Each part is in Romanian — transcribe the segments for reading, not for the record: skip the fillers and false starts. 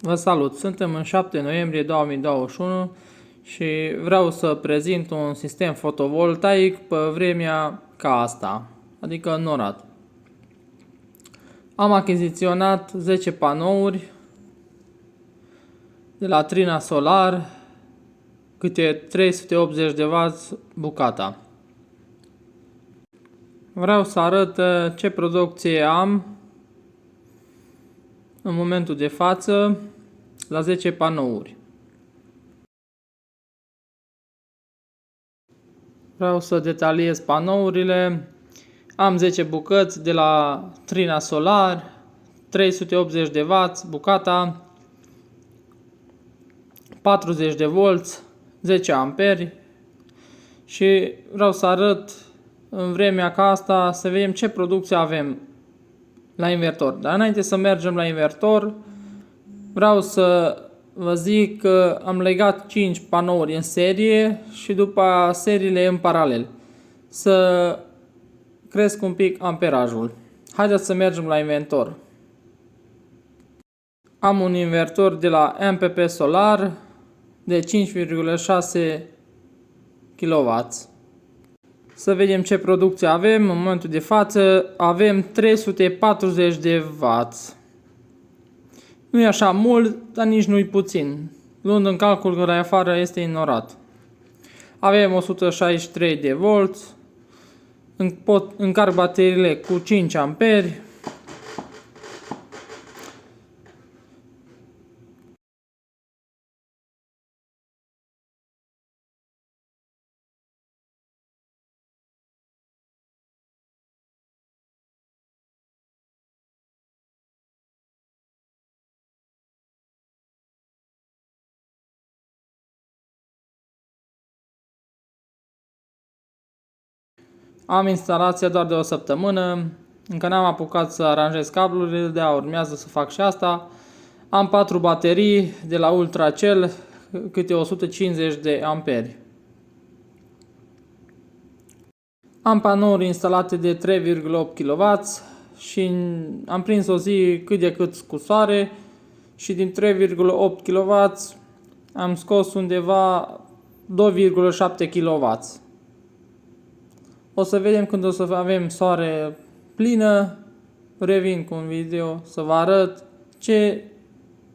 Vă salut! Suntem în 7 noiembrie 2021 și vreau să prezint un sistem fotovoltaic pe vremea ca asta, adică înnorat. Am achiziționat 10 panouri de la Trina Solar, câte 380 de W bucata. Vreau să arăt ce producție am în momentul de față la 10 panouri. Vreau să detaliez panourile. Am 10 bucăți de la Trina Solar, 380 de W bucata, 40 de volți, 10 amperi și vreau să arăt în vremea ca asta să vedem ce producție avem la invertor. Dar înainte să mergem la invertor, vreau să vă zic că am legat 5 panouri în serie și după seriile în paralel, să cresc un pic amperajul. Haideți să mergem la invertor. Am un invertor de la MPP Solar de 5,6 kW. Să vedem ce producție avem. În momentul de față avem 340 de W. Nu e așa mult, dar nici nu-i puțin, luând în calcul că la afară este înnorat. Avem 163 de volți, încarc bateriile cu 5 amperi. Am instalația doar de o săptămână, încă n-am apucat să aranjez cablurile, de-aia urmează să fac și asta. Am 4 baterii de la Ultracell, câte 150 de amperi. Am panouri instalate de 3,8 kW și am prins o zi cât de cât cu soare și din 3,8 kW am scos undeva 2,7 kW. O să vedem când o să avem soare plină, revin cu un video să vă arăt ce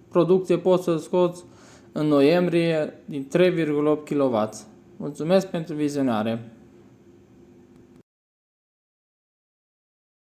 producție pot să scoți în noiembrie din 3,8 kW. Mulțumesc pentru vizionare!